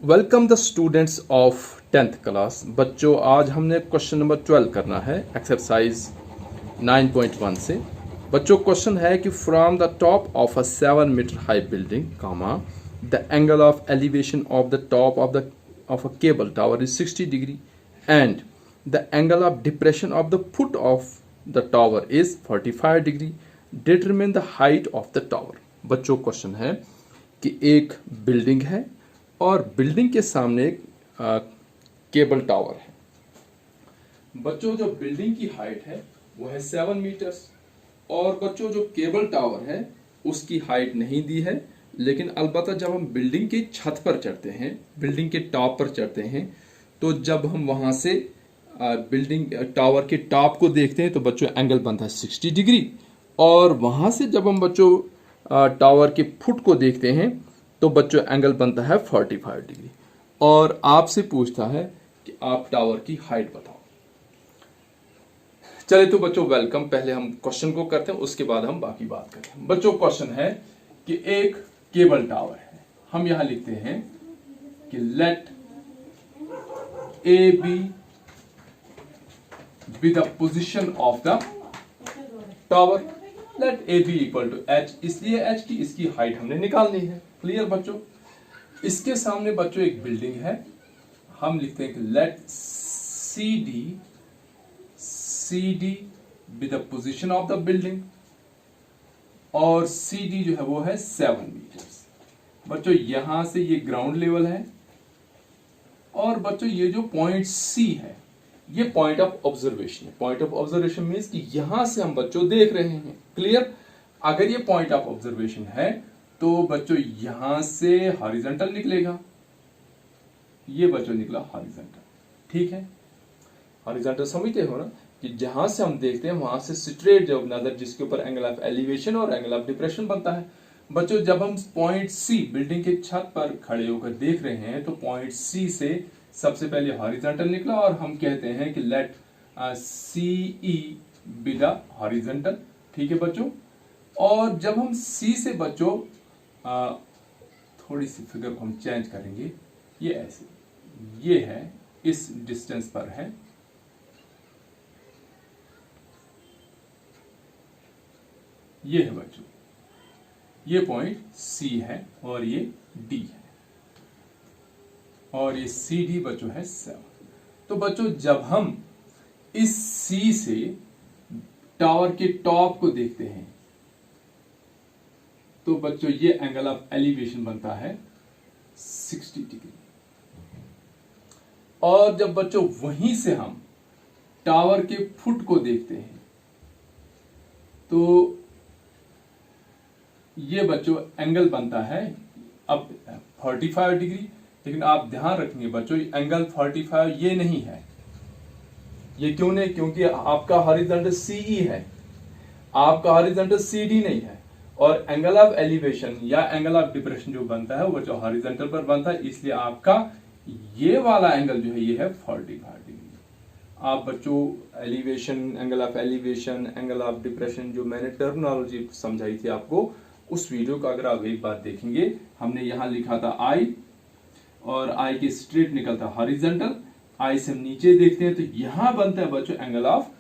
Welcome the students of 10th class. बच्चों, आज हमने क्वेश्चन नंबर 12 करना है एक्सरसाइज 9.1 से। बच्चों, क्वेश्चन है कि from the top of a 7 metre high building comma the angle of elevation of the top of a cable tower is 60 degree and the angle of depression of the foot of the tower is 45 degree. Determine the height of the tower. बच्चों, question है कि एक building है और building के सामने एक cable tower है। बच्चों, जो बिल्डिंग की हाइट है वो है 7 मीटर्स और बच्चों जो केबल टावर है उसकी हाइट नहीं दी है, लेकिन अलबत्ता जब हम बिल्डिंग के छत पर चढ़ते हैं, बिल्डिंग के टॉप पर चढ़ते हैं, तो जब हम वहां से बिल्डिंग टावर के टॉप को देखते हैं तो बच्चों एंगल बनता है 60 डिग्री। और वहां से जब हम बच्चों टावर के फुट को देखते हैं तो बच्चों एंगल बनता है 45 डिग्री। और आपसे पूछता है कि आप टावर की हाइट बताओ। चले तो बच्चों वेलकम, पहले हम क्वेश्चन को करते हैं, उसके बाद हम बाकी बात करते हैं। बच्चों, क्वेश्चन है कि एक केबल टावर है। हम यहां लिखते हैं कि let A B the position of the tower. Let A B equal to H, इसलिए एच की इसकी हाइट हमने निकालनी है। क्लियर बच्चों? इसके सामने बच्चों एक बिल्डिंग है। हम लिखते हैं कि let C D B the position of the building और सी डी जो है वो है 7 मीटर्स। बच्चों यहां से ये ग्राउंड लेवल है और बच्चों ये जो पॉइंट सी है ये पॉइंट ऑफ ऑब्जर्वेशन है। पॉइंट ऑफ ऑब्जर्वेशन मीन्स कि यहां से हम बच्चों देख रहे हैं। क्लियर? अगर ये पॉइंट ऑफ ऑब्जर्वेशन है तो बच्चों यहां से हॉरिजॉन्टल निकलेगा। ये बच्चों निकला हॉरिजॉन्टल। ठीक है? हॉरिजॉन्टल समझते हो ना कि जहां से हम देखते हैं वहां से स्ट्रेट जो नजर, जिसके ऊपर एंगल ऑफ एलिवेशन और एंगल ऑफ डिप्रेशन बनता है। बच्चों जब हम पॉइंट सी बिल्डिंग के छत पर खड़े होकर देख रहे हैं तो पॉइंट सी से सबसे पहले हॉरिजॉन्टल निकला और हम कहते हैं कि let C E be the horizontal. ठीक है बच्चों? और जब हम सी से बच्चों थोड़ी सी फिगर को हम चेंज करेंगे, ये ऐसे, ये है इस डिस्टेंस पर है, ये है बच्चों, ये पॉइंट सी है और ये डी है और ये सी डी बच्चों है 7। तो बच्चों जब हम इस सी से टावर के टॉप को देखते हैं तो बच्चों ये एंगल ऑफ एलिवेशन बनता है 60 डिग्री। और जब बच्चों वहीं से हम टावर के फुट को देखते हैं तो ये बच्चों एंगल बनता है अब 45 डिग्री। लेकिन आप ध्यान रखेंगे बच्चों एंगल 45 ये नहीं है। ये क्यों नहीं? क्योंकि आपका हॉरिजॉन्टल सीई है, आपका हॉरिजॉन्टल सीडी नहीं है। और एंगल ऑफ एलिवेशन या एंगल ऑफ डिप्रेशन जो बनता है वो बच्चों हॉरिजॉन्टल पर बनता है, इसलिए आपका ये वाला एंगल जो है ये है 45 डिग्री। आप बच्चों elevation, angle of elevation, angle of depression जो मैंने टर्मिनोलॉजी समझाई थी आपको, उस वीडियो का अगर आप एक बार देखेंगे, हमने यहां लिखा था आई और आई के स्ट्रेट निकलता हॉरिजॉन्टल। आई से हम नीचे देखते हैं तो यहां बनता है बच्चों एंगल ऑफ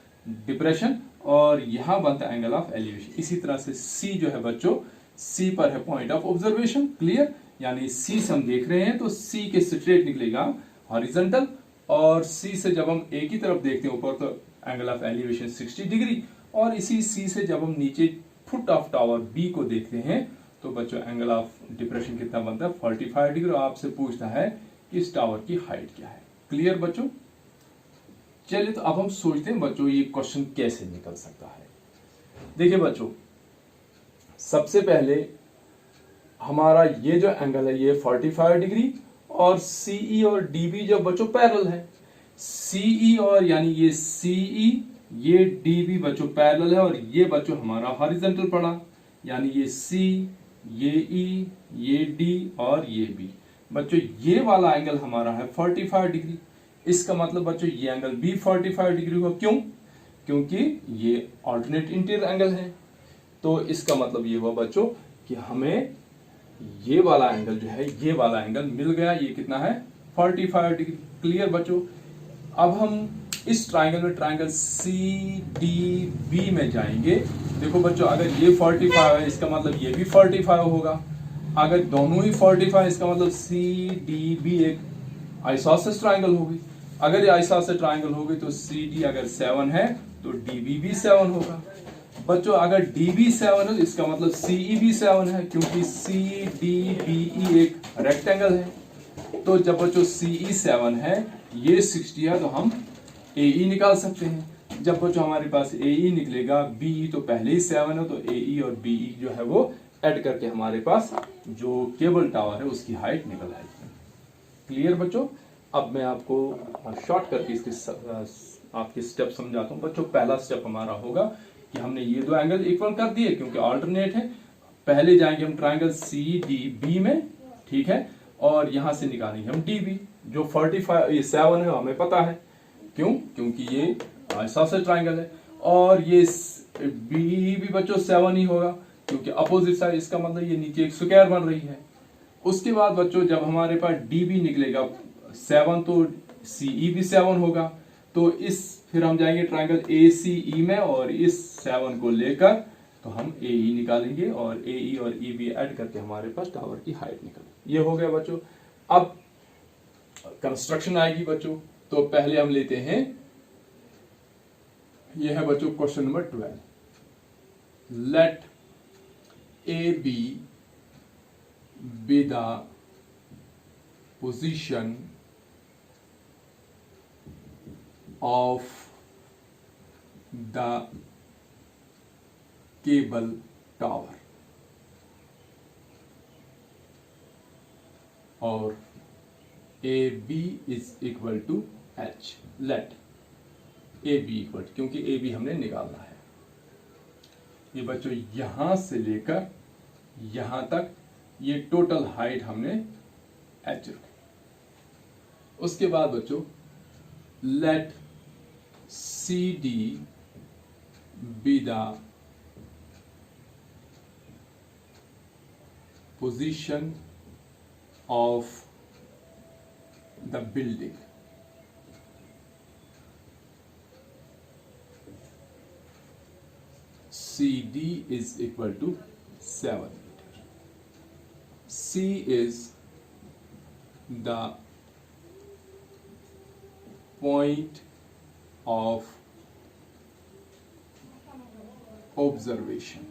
डिप्रेशन और यहां बनता है एंगल ऑफ एलिवेशन। इसी तरह से सी जो है बच्चों, सी पर है पॉइंट ऑफ ऑब्जर्वेशन। क्लियर? यानी सी से हम देख रहे हैं तो सी के स्ट्रेट निकलेगा हॉरिजॉन्टल और सी से जब हम एक ही तरफ देखते हैं ऊपर तो एंगल ऑफ एलिवेशन 60 डिग्री। और इसी सी से जब हम नीचे फुट ऑफ टावर बी को देखते हैं तो बच्चों एंगल ऑफ डिप्रेशन कितना बनता है 45 डिग्री। और आपसे पूछता है कि इस टावर की हाइट क्या है। क्लियर बच्चों? चलिए तो अब हम सोचते हैं बच्चों ये क्वेश्चन कैसे निकल सकता है। देखिए बच्चों, सबसे पहले हमारा ये जो एंगल है ये 45 डिग्री और सीई और डीबी जो बच्चों पैरेलल है। सीई और यानी ये सीई, ये डीबी बच्चों पैरेलल है और ये बच्चों हमारा हॉरिजॉन्टल पड़ा, यानी ये सी, ये ई, ये डी और ये बी। बच्चों ये वाला एंगल हमारा है 45 डिग्री। इसका मतलब बच्चों ये एंगल भी 45 डिग्री का। क्यों? क्योंकि ये ऑल्टरनेट इंटीरियर एंगल है। तो इसका मतलब ये हुआ बच्चों कि हमें ये वाला एंगल जो है, ये वाला एंगल मिल गया, ये कितना है 45 डिग्री। क्लियर बच्चों। अब हम इस ट्राइंगल में ट्राइंगल CDB में जाएंगे। देखो बच्चों, अगर ये 45 है इसका मतलब ये भी 45 होगा। अगर दोनों ही 45 इसका मतलब CDB एक आइसोसेलेस ट्राइंगल होगी। अगर ये आइसोसेलेस ट्राइंगल होगी तो CD अगर 7 है तो DB भी 7 होगा। बच्चों अगर DB 7 है तो इसका मतलब CE भी 7 है, क्योंकि CDBE एक रेक्टेंगल है। तो जब बच्चों CE 7 है, ये 60 है, तो हम AE निकाल सकते हैं। जब बच्चों हमारे पास AE निकलेगा, BE तो पहले ही 7 है, तो AE और BE जो है वो ऐड करके हमारे पास जो केबल टावर है उसकी हाइट निकल आएगी। क्लियर बच्चों। अब मैं आपको शॉर्ट करके इसके आपके स्टेप समझाता हूँ। बच्चों पहला स्टेप हमारा होगा कि हमने ये दो एंगल इक्वल कर दिए क्योंकि अल्टरनेट है। पहले जाएंगे हम ट्राइंगल CDB में, ठीक है, और यहां से निकालेंगे हम DB। जो 45 ये 7 है हमें पता है, क्यों, क्योंकि ये आइसोसेलेस ट्राइंगल है। और ये BE भी बच्चों 7 ही होगा क्योंकि अपोजिट साइड, इसका मतलब ये नीचे एक स्क्वायर बन रही है। उसके बाद बच्चों जब हमारे पास DB निकलेगा 7 तो CE भी 7 होगा। तो इस फिर हम जाएंगे ट्राइंगल ACE में और इस 7 को लेकर तो हम AE निकालेंगे और AE और EB ऐड करके हमारे पास टावर की हाइट निकल। ये हो गया बच्चों। अब कंस्ट्रक्शन आएगी बच्चों। तो पहले हम लेते हैं, ये है बच्चों question number 12। Let AB be the position of the cable tower और AB is equal to H। let AB equal, क्योंकि AB हमने निकालना है। ये बच्चों यहां से लेकर यहां तक ये टोटल हाइट हमने H रखी। उसके बाद बच्चों late CD be the position of the building। CD is equal to 7 meter। C is the point of observation।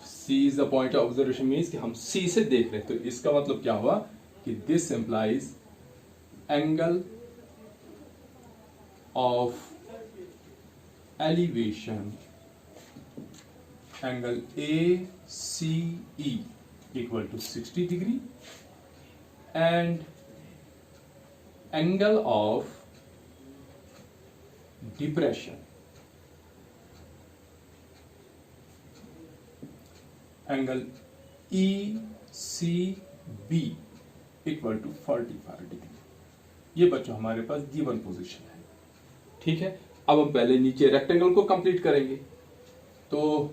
C is the point of observation means कि हम C से देख रहे हैं, तो इसका मतलब क्या हुआ कि this implies angle of elevation, angle ACE equal to 60 degree and angle of depression, angle ECB equal to 45 degree। ये बच्चों हमारे पास गिवन पोजीशन है। ठीक है, अब हम पहले नीचे रेक्टेंगल को कंप्लीट करेंगे। तो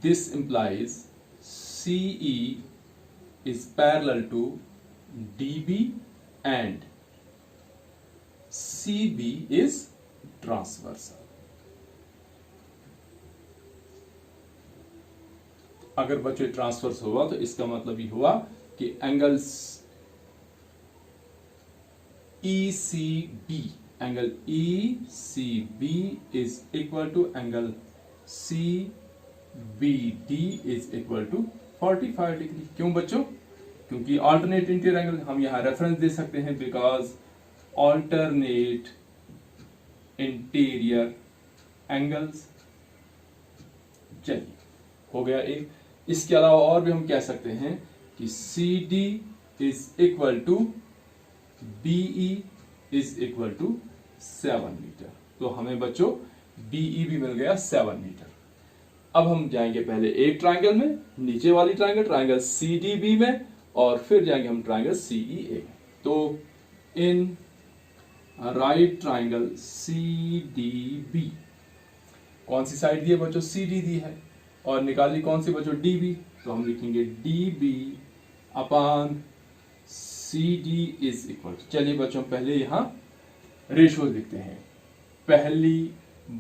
this implies CE is parallel to DB and CB is transversal। अगर बच्चे ट्रांसवर्स हुआ तो इसका मतलब ये हुआ कि angles ECB, angle ECB is equal to angle CBD is equal to 45 degree. क्यों बच्चों? क्योंकि ऑल्टरनेट इंटीरियर एंगल हम यहां रेफरेंस दे सकते हैं, बिकॉज ऑल्टरनेट इंटीरियर एंगल्स। चलिए, हो गया एक। इसके अलावा और भी हम कह सकते हैं कि CD is equal to BE is equal to 7 metre. तो हमें बच्चों BE भी मिल गया 7 मीटर। अब हम जाएंगे पहले एक ट्राइंगल में, नीचे वाली ट्राइंगल CDB में, और फिर जाएंगे हम ट्राइंगल CEA में। तो इन राइट ट्राइंगल CDB कौन सी साइड दी है बच्चों? CD दी है। और निकाली कौन सी बच्चों, डीबी, तो हम लिखेंगे dB upon CD is equal. चलिए बच्चों पहले यहां रेशो लिखते हैं। पहली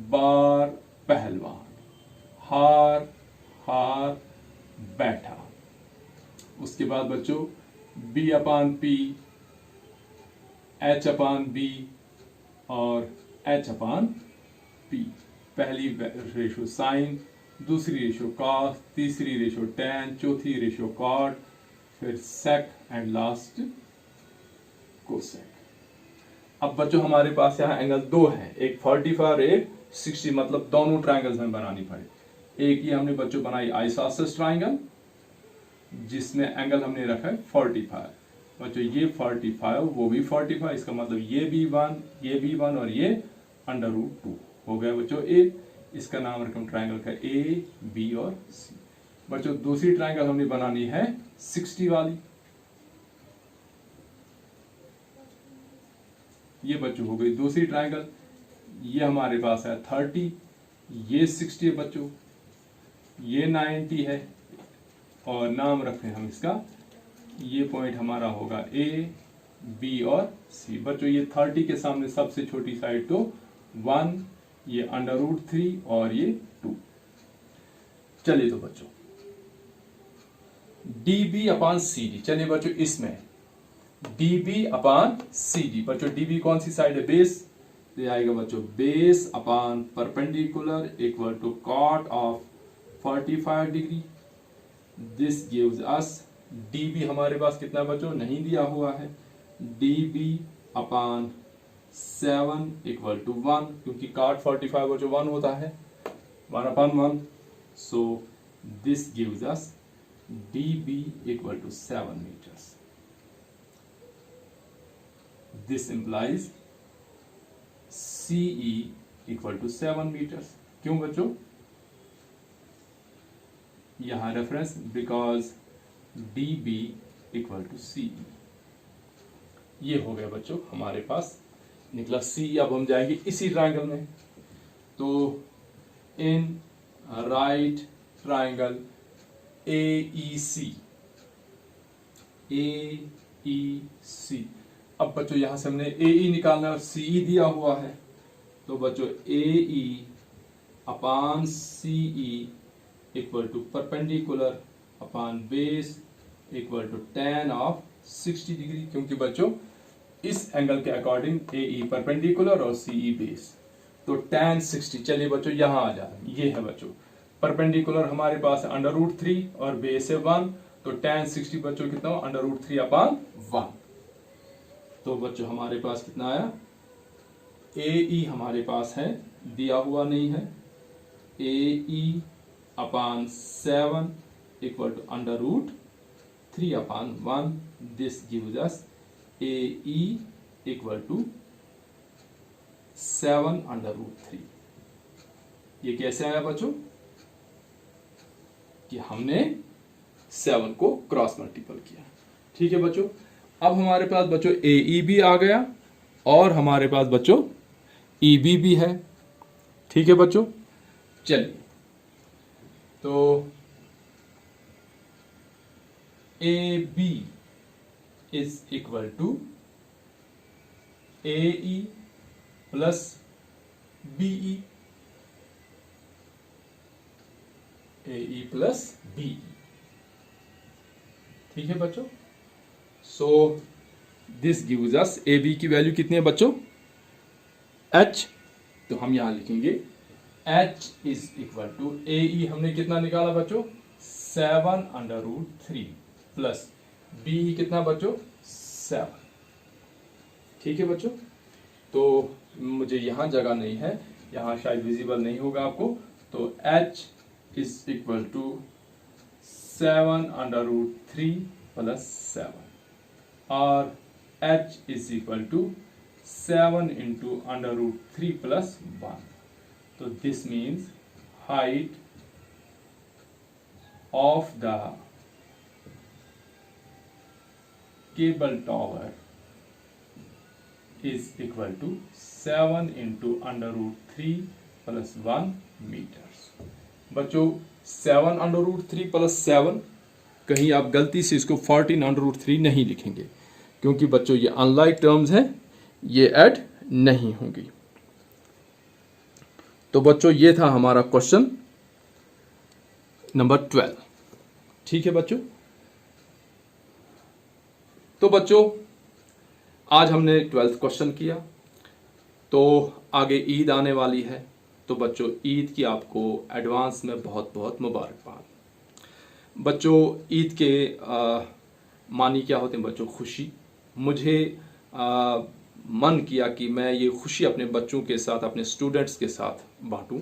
बार पहलवान, हार हार बैठा। उसके बाद बच्चों B अपान P, H अपान B और H अपान P। पहली रेशो साइन, दूसरी रेशो कॉस, तीसरी रेशो टैन, चौथी रेशो कॉट, फिर सेक एंड लास्ट कोसेक। अब बच्चों हमारे पास यहाँ एंगल दो हैं, एक 45 और एक 60, मतलब दोनों ट्रायंगल्स में बनानी पड़े। एक ही हमने बच्चों बनाई आइसोसेलेस ट्रायंगल जिसमें एंगल हमने रखा है 45। बच्चों ये 45, वो भी 45, इसका मतलब ये भी 1, ये भी 1 और ये √2 हो गया बच्चों ए। इसका नाम रकम ट्रायंगल का ए, बी और सी। बच्चों दूसरी ट्रायंगल हमने बनानी है 60 वाली। ये बच्चों हो गई दूसरी ट्रायंगल। ये हमारे पास है 30, ये 60 है बच्चों, ये 90 है और नाम रखें हम इसका, ये पॉइंट हमारा होगा ए, बी और सी। बच्चों ये 30 के सामने सबसे छोटी साइड तो 1, ये √3 और ये 2। चलिए तो बच्चों dB अपान CD, चलिए बच्चों इसमें dB अपान CD। बच्चों dB कौन सी साइड है, बेस, तो आएगा बच्चों base upon perpendicular equal to cot of 45 degree. This gives us dB हमारे पास कितना बच्चों नहीं दिया हुआ है, dB अपान 7 इक्वल टू 1, क्योंकि cot 45 बच्चों 1 होता है, 1/1। So this gives us dB equal to 7 meters. This implies CE equal to 7 meters. क्यों बच्चों, यहां reference because dB equal to CE। ये हो गया बच्चों हमारे पास निकला CE। अब हम जाएंगे इसी ट्रायंगल में, तो इन राइट ट्रायंगल AEC, अब बच्चों यहां से हमने AE निकालना और CE दिया हुआ है, तो बच्चों AE upon CE equal to perpendicular upon base equal to tan of 60 degree, क्योंकि बच्चों इस एंगल के अकॉर्डिंग AE परपेंडिकुलर और CE बेस, तो tan 60। चलिए बच्चों यहां आ जा, ये है बच्चों परपेंडिकुलर हमारे पास है √3 और बेस है 1, तो tan 60 बच्चों कितना हो, √3 अपान 1। तो बच्चों हमारे पास कितना आया, AE हमारे पास है, दिया हुआ नहीं है, AE upon 7 equal to √3 upon 1। This gives us AE equal to 7/√3। ये कैसे आया बच्चों, कि हमने 7 को क्रॉस मल्टीपल किया। ठीक है बच्चों, अब हमारे पास बच्चों AE भी आ गया और हमारे पास बच्चों EB भी है। ठीक है बच्चों, चलिए तो AB is equal to AE plus BE, AE plus BE। ठीक है बच्चों, so this gives us AB की वैल्यू कितनी है बच्चों, H, तो हम यहां लिखेंगे H is equal to AE हमने कितना निकाला बच्चों 7/√3 प्लस BE कितना बच्चों 7। ठीक है बच्चों, तो मुझे यहां जगह नहीं है, यहां शायद विजिबल नहीं होगा आपको, तो H is equal to 7/√3 plus 7 और H is equal to 7 into √3 plus 1. So this means height of the cable tower is equal to 7 into √3 plus 1 meters. बच्चों 7√3 + 7, कहीं आप गलती से इसको 14√3 नहीं लिखेंगे, क्योंकि बच्चों ये अनलाइक टर्म्स हैं, ये ऐड नहीं होंगी। तो बच्चों ये था हमारा क्वेश्चन नंबर 12। ठीक है बच्चों, तो बच्चों आज हमने 12th क्वेश्चन किया। तो आगे ईद आने वाली है, तो बच्चों ईद की आपको एडवांस में बहुत बहुत मुबारकबाद। बच्चों ईद के मानी क्या होते हैं बच्चों? खुशी। मुझे मन किया कि मैं ये खुशी अपने बच्चों के साथ, अपने स्टूडेंट्स के साथ बांटूं,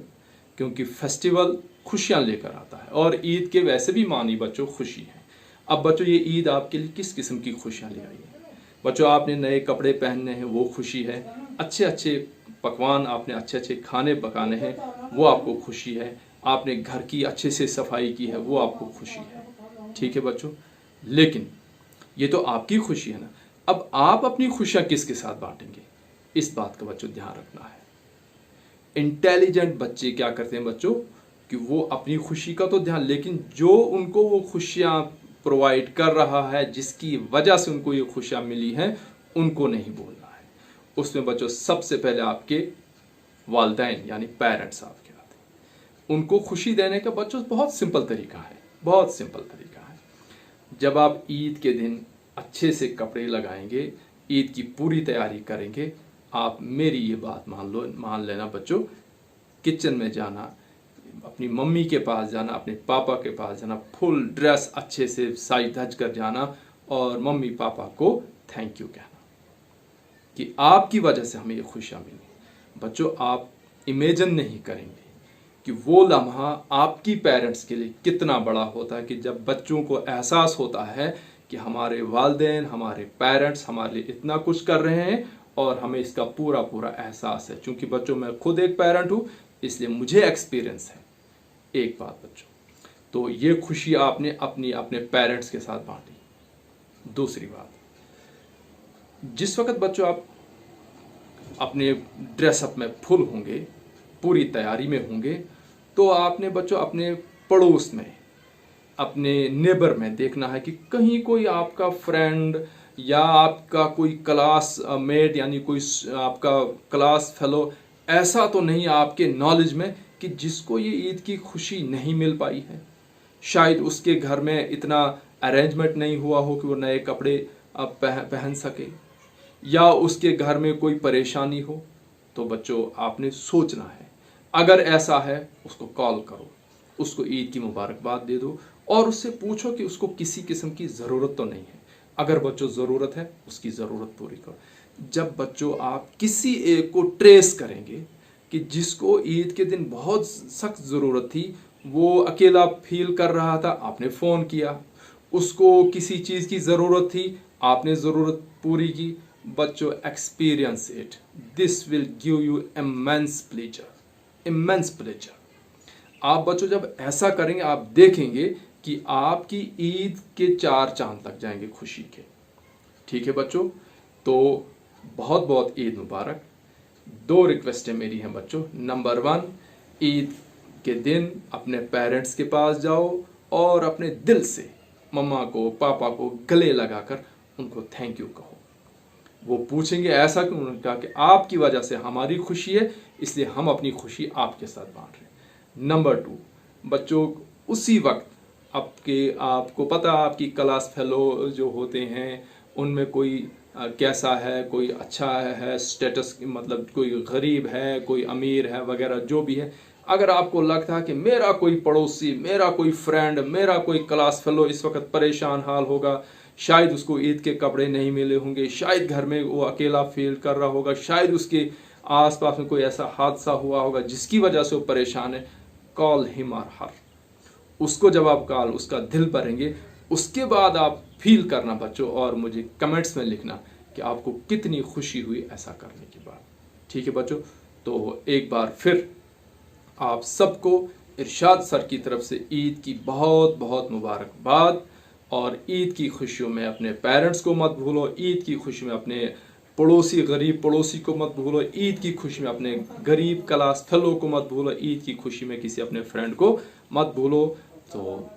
क्योंकि फेस्टिवल खुशियां लेकर आता है और ईद के वैसे भी मानी बच्चों खुशी है। अब बच्चों ये ईद आपके लिए किस किस्म की खुशियां ले आई है? बच्चों आपने नए कपड़े पहनने हैं, वो खुशी है। अच्छे अच्छे पकवान, आपने अच्छे अच्छे खाने पकाने हैं, वो आपको खुशी है। आपने घर की अच्छे से सफाई की है, वो आपको खुशी है। ठीक है बच्चों, लेकिन ये तो आपकी खुशी है ना। अब आप अपनी खुशियां किसके साथ बांटेंगे, इस बात का बच्चों ध्यान रखना है। इंटेलिजेंट बच्चे क्या करते हैं बच्चों कि वो अपनी खुशी का तो ध्यान, लेकिन जो उनको वो खुशियां प्रोवाइड कर रहा है, जिसकी वजह से उनको ये खुशियां मिली हैं, उनको नहीं बोलना है। उसमें बच्चों सबसे पहले आपके वालिदैन यानी पेरेंट्स आपके आते हैं। उनको खुशी देने का बच्चों बहुत सिंपल तरीका है, बहुत सिंपल तरीका है। जब आप ईद के दिन अच्छे से कपड़े लगाएंगे, ईद की पूरी तैयारी करेंगे, आप मेरी ये बात मान लेना बच्चों, किचन में जाना, अपनी मम्मी के पास जाना, अपने पापा के पास जाना, फुल ड्रेस अच्छे से साज धज कर जाना और मम्मी पापा को थैंक यू कहना कि आपकी वजह से हमें ये खुशियां मिली। बच्चों आप इमेजिन नहीं करेंगे कि वो लम्हा आपकी पेरेंट्स के लिए कितना बड़ा होता है, कि जब बच्चों को एहसास होता है कि हमारे वालिदैन, हमारे पेरेंट्स हमारे लिए इतना कुछ कर रहे हैं और हमें इसका पूरा पूरा एहसास है। चूंकि बच्चों मैं खुद एक पेरेंट हूं, इसलिए मुझे एक्सपीरियंस है। एक बात बच्चों, तो ये खुशी आपने अपने पेरेंट्स के साथ बांटी। दूसरी बात, जिस वक्त बच्चों आप अपने ड्रेसअप में फुल होंगे, पूरी तैयारी में होंगे, तो आपने बच्चों अपने पड़ोस में, अपने नेबर में देखना है कि कहीं कोई आपका फ्रेंड या आपका कोई क्लास मेट यानी कोई आपका क्लास फेलो ऐसा तो नहीं आपके नॉलेज में कि जिसको ये ईद की खुशी नहीं मिल पाई है। शायद उसके घर में इतना अरेंजमेंट नहीं हुआ हो कि वो नए कपड़े पहन सके, या उसके घर में कोई परेशानी हो। तो बच्चों आपने सोचना है, अगर ऐसा है उसको कॉल करो, उसको ईद की मुबारकबाद दे दो और उससे पूछो कि उसको किसी किस्म की ज़रूरत तो नहीं है। अगर बच्चों ज़रूरत है, उसकी ज़रूरत पूरी करो। जब बच्चों आप किसी एक को ट्रेस करेंगे कि जिसको ईद के दिन बहुत सख्त ज़रूरत थी, वो अकेला फील कर रहा था, आपने फ़ोन किया, उसको किसी चीज़ की ज़रूरत थी, आपने ज़रूरत पूरी की। बच्चों experience it, this will give you immense pleasure, immense pleasure. आप बच्चों जब ऐसा करेंगे, आप देखेंगे कि आपकी ईद के 4 चांद लग जाएंगे खुशी के। ठीक है बच्चों, तो बहुत बहुत ईद मुबारक। 2 रिक्वेस्टें मेरी हैं बच्चों। नंबर 1, ईद के दिन अपने पेरेंट्स के पास जाओ और अपने दिल से मम्मा को, पापा को गले लगाकर उनको थैंक यू कहो। वो पूछेंगे ऐसा क्यों? उन्होंने कहा कि आपकी वजह से हमारी खुशी है, इसलिए हम अपनी खुशी आपके साथ बांट रहे हैं। नंबर 2, बच्चों उसी वक्त आपको पता, आपकी क्लास फेलो जो होते हैं उनमें कोई कैसा है, कोई अच्छा है स्टेटस, मतलब कोई गरीब है, कोई अमीर है वगैरह जो भी है। अगर आपको लगता है कि मेरा कोई पड़ोसी, मेरा कोई फ्रेंड, मेरा कोई क्लास फेलो इस वक्त परेशान हाल होगा, शायद उसको ईद के कपड़े नहीं मिले होंगे, शायद घर में वो अकेला फील कर रहा होगा, शायद उसके आसपास में कोई ऐसा हादसा हुआ होगा जिसकी वजह से वो परेशान है, कॉल हिम और हर। उसको जब आप कॉल, उसका दिल भरेंगे, उसके बाद आप फील करना बच्चों और मुझे कमेंट्स में लिखना कि आपको कितनी खुशी हुई ऐसा करने के बाद। ठीक है बच्चों, तो एक बार फिर आप सबको इरशाद सर की तरफ से ईद की बहुत बहुत मुबारकबाद। और ईद की खुशियों में अपने पेरेंट्स को मत भूलो, ईद की खुशी में अपने पड़ोसी, गरीब पड़ोसी को मत भूलो, ईद की खुशी में अपने गरीब क्लास फेलो को मत भूलो, ईद की खुशी में किसी अपने फ्रेंड को मत भूलो। तो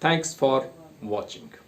थैंक्स फॉर वॉचिंग।